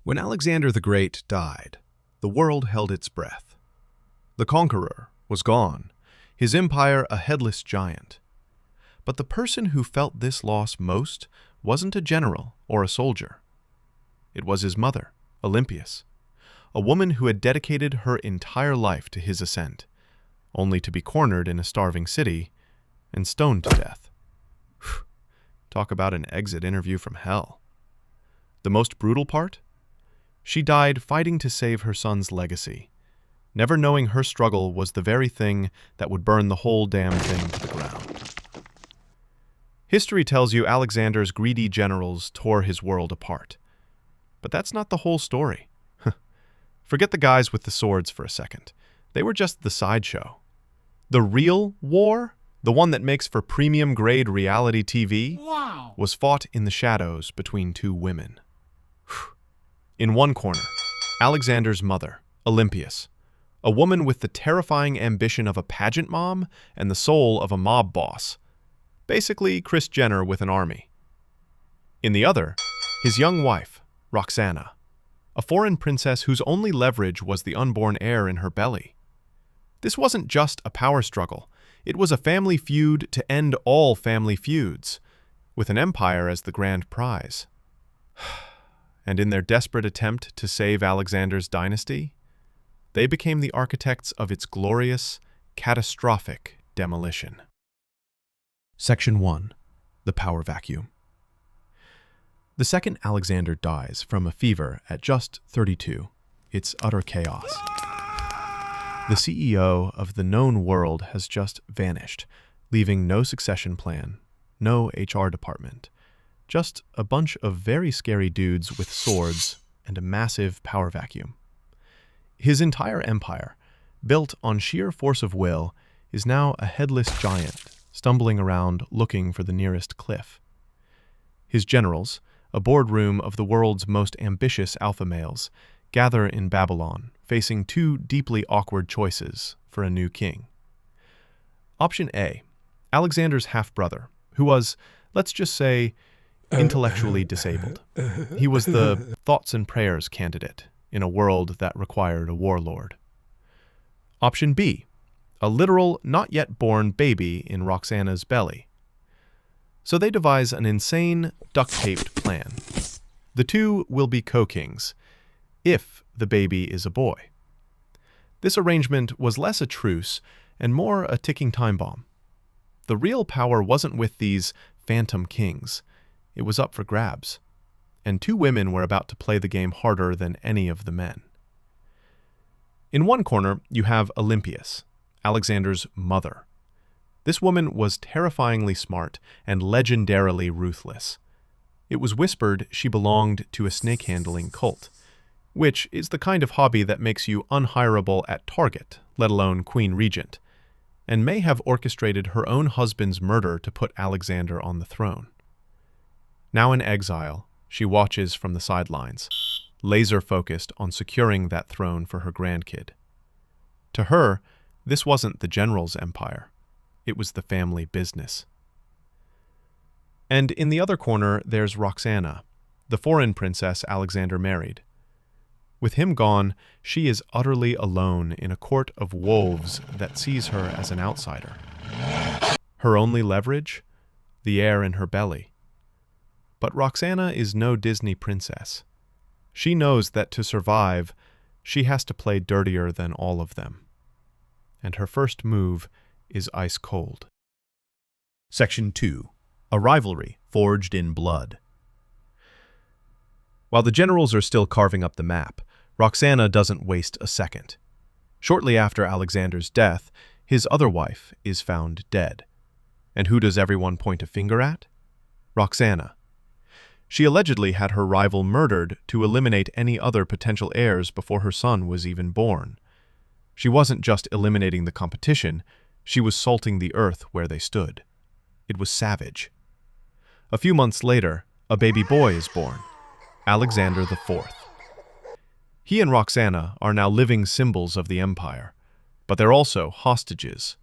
When Alexander the Great died, the world held its breath. The conqueror was gone, his empire a headless giant. But the person who felt this loss most wasn't a general or a soldier. It was his mother, Olympias, a woman who had dedicated her entire life to his ascent, only to be cornered in a starving city and stoned to death. Talk about an exit interview from hell. The most brutal part? She died fighting to save her son's legacy, never knowing her struggle was the very thing that would burn the whole damn thing to the ground. History tells you Alexander's greedy generals tore his world apart. But that's not the whole story. Forget the guys with the swords for a second. They were just the sideshow. The real war, the one that makes for premium-grade reality TV, was fought in the shadows between two women. In one corner, Alexander's mother, Olympias, a woman with the terrifying ambition of a pageant mom and the soul of a mob boss. Basically, Kris Jenner with an army. In the other, his young wife, Roxana, a foreign princess whose only leverage was the unborn heir in her belly. This wasn't just a power struggle. It was a family feud to end all family feuds, with an empire as the grand prize. And in their desperate attempt to save Alexander's dynasty, they became the architects of its glorious, catastrophic demolition. Section 1. The Power Vacuum. The second Alexander dies from a fever at just 32. It's utter chaos. The CEO of the known world has just vanished, leaving no succession plan, no HR department, just a bunch of very scary dudes with swords and a massive power vacuum. His entire empire, built on sheer force of will, is now a headless giant, stumbling around looking for the nearest cliff. His generals, a boardroom of the world's most ambitious alpha males, gather in Babylon, facing two deeply awkward choices for a new king. Option A, Alexander's half-brother, who was, let's just say, intellectually disabled. He was the thoughts and prayers candidate in a world that required a warlord. Option B, a literal, not yet born baby in Roxana's belly. So they devise an insane, duct-taped plan. The two will be co-kings, if the baby is a boy. This arrangement was less a truce and more a ticking time bomb. The real power wasn't with these phantom kings. It was up for grabs, and two women were about to play the game harder than any of the men. In one corner, you have Olympias, Alexander's mother. This woman was terrifyingly smart and legendarily ruthless. It was whispered she belonged to a snake-handling cult, which is the kind of hobby that makes you unhireable at Target, let alone Queen Regent, and may have orchestrated her own husband's murder to put Alexander on the throne. Now in exile, she watches from the sidelines, laser-focused on securing that throne for her grandkid. To her, this wasn't the general's empire. It was the family business. And in the other corner, there's Roxana, the foreign princess Alexander married. With him gone, she is utterly alone in a court of wolves that sees her as an outsider. Her only leverage? The air in her belly. But Roxana is no Disney princess. She knows that to survive, she has to play dirtier than all of them. And her first move is ice cold. Section 2. A rivalry forged in blood. While the generals are still carving up the map, Roxana doesn't waste a second. Shortly after Alexander's death, his other wife is found dead. And who does everyone point a finger at? Roxana. She allegedly had her rival murdered to eliminate any other potential heirs before her son was even born. She wasn't just eliminating the competition, she was salting the earth where they stood. It was savage. A few months later, a baby boy is born, Alexander IV. He and Roxana are now living symbols of the empire, but they're also hostages.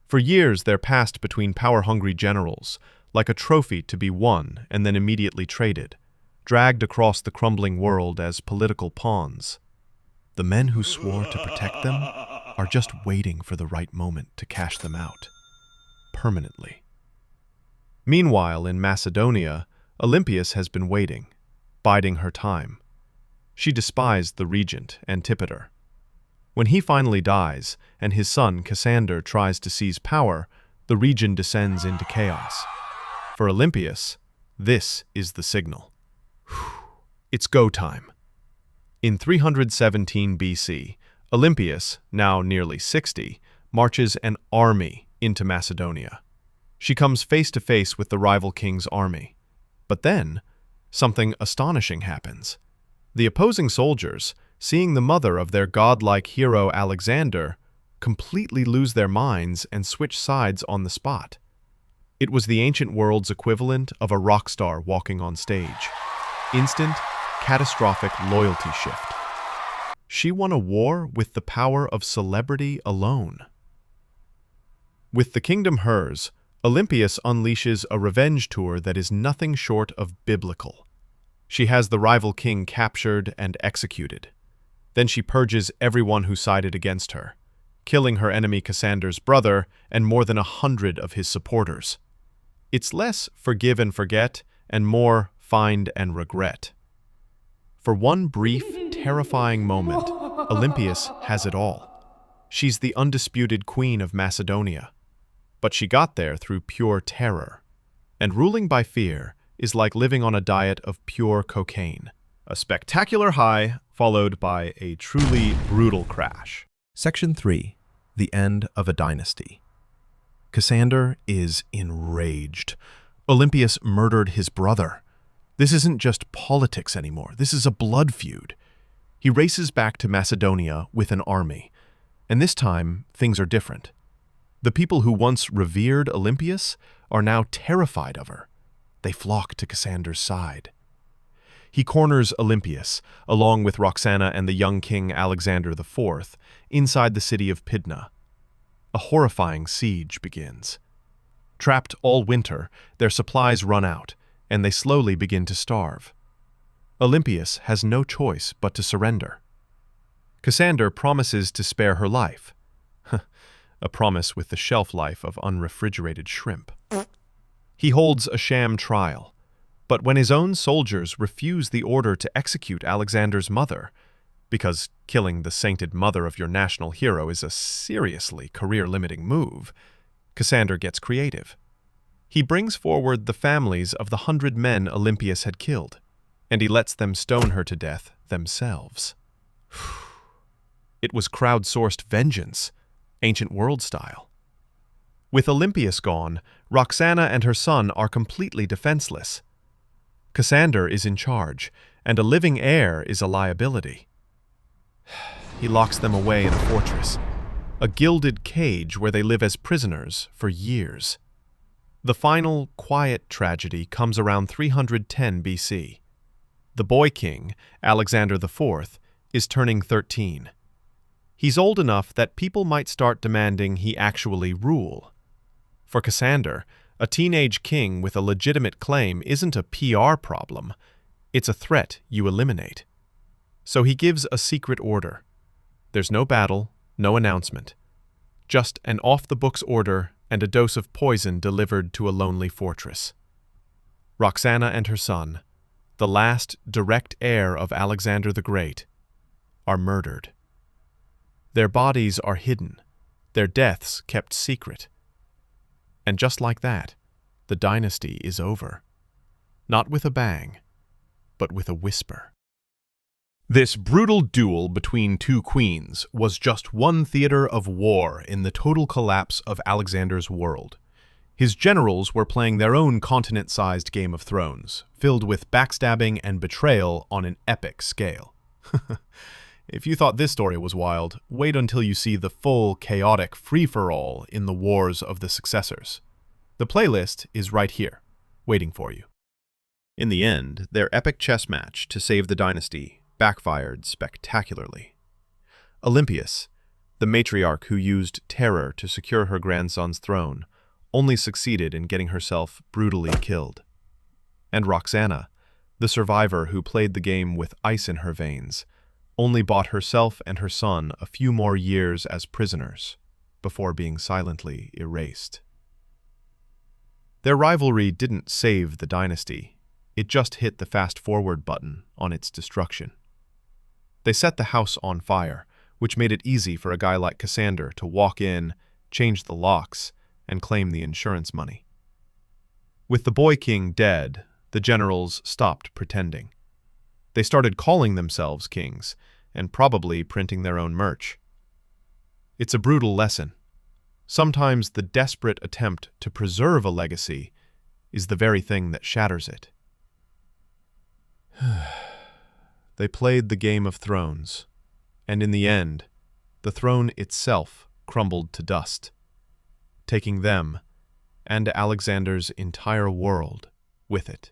For years, they're passed between power-hungry generals, like a trophy to be won and then immediately traded, dragged across the crumbling world as political pawns. The men who swore to protect them are just waiting for the right moment to cash them out, permanently. Meanwhile, in Macedonia, Olympias has been waiting, biding her time. She despised the regent, Antipater. When he finally dies, and his son, Cassander, tries to seize power, the region descends into chaos. For Olympias, this is the signal. It's go time. In 317 BC, Olympias, now nearly 60, marches an army into Macedonia. She comes face to face with the rival king's army. But then, something astonishing happens. The opposing soldiers, seeing the mother of their godlike hero Alexander, completely lose their minds and switch sides on the spot. It was the ancient world's equivalent of a rock star walking on stage. Instant, catastrophic loyalty shift. She won a war with the power of celebrity alone. With the kingdom hers, Olympias unleashes a revenge tour that is nothing short of biblical. She has the rival king captured and executed. Then she purges everyone who sided against her, killing her enemy Cassander's brother and more than 100 of his supporters. It's less forgive and forget and more find and regret. For one brief, terrifying moment, Olympias has it all. She's the undisputed queen of Macedonia. But she got there through pure terror. And ruling by fear is like living on a diet of pure cocaine. A spectacular high followed by a truly brutal crash. Section 3. The End of a Dynasty. Cassander is enraged. Olympias murdered his brother. This isn't just politics anymore. This is a blood feud. He races back to Macedonia with an army. And this time, things are different. The people who once revered Olympias are now terrified of her. They flock to Cassander's side. He corners Olympias, along with Roxana and the young king Alexander IV, inside the city of Pydna. A horrifying siege begins. Trapped all winter, their supplies run out, and they slowly begin to starve. Olympias has no choice but to surrender. Cassander promises to spare her life. A promise with the shelf life of unrefrigerated shrimp. He holds a sham trial, but when his own soldiers refuse the order to execute Alexander's mother, because killing the sainted mother of your national hero is a seriously career-limiting move, Cassander gets creative. He brings forward the families of the 100 men Olympias had killed, and he lets them stone her to death themselves. It was crowdsourced vengeance, ancient world style. With Olympias gone, Roxana and her son are completely defenseless. Cassander is in charge, and a living heir is a liability. He locks them away in a fortress, a gilded cage where they live as prisoners for years. The final, quiet tragedy comes around 310 BC. The boy king, Alexander IV, is turning 13. He's old enough that people might start demanding he actually rule. For Cassander, a teenage king with a legitimate claim isn't a PR problem. It's a threat you eliminate. So he gives a secret order. There's no battle, no announcement. Just an off-the-books order and a dose of poison delivered to a lonely fortress. Roxana and her son, the last direct heir of Alexander the Great, are murdered. Their bodies are hidden, their deaths kept secret. And just like that, the dynasty is over. Not with a bang, but with a whisper. This brutal duel between two queens was just one theater of war in the total collapse of Alexander's world. His generals were playing their own continent-sized Game of Thrones, filled with backstabbing and betrayal on an epic scale. If you thought this story was wild, wait until you see the full, chaotic free-for-all in the Wars of the Successors. The playlist is right here, waiting for you. In the end, their epic chess match to save the dynasty backfired spectacularly. Olympias, the matriarch who used terror to secure her grandson's throne, only succeeded in getting herself brutally killed. And Roxana, The survivor, who played the game with ice in her veins, only bought herself and her son a few more years as prisoners before being silently erased. Their rivalry didn't save the dynasty, it just hit the fast-forward button on its destruction. They set the house on fire, which made it easy for a guy like Cassander to walk in, change the locks, and claim the insurance money. With the boy king dead, the generals stopped pretending. They started calling themselves kings, and probably printing their own merch. It's a brutal lesson. Sometimes the desperate attempt to preserve a legacy is the very thing that shatters it. They played the Game of Thrones, and in the end, the throne itself crumbled to dust, taking them and Alexander's entire world with it.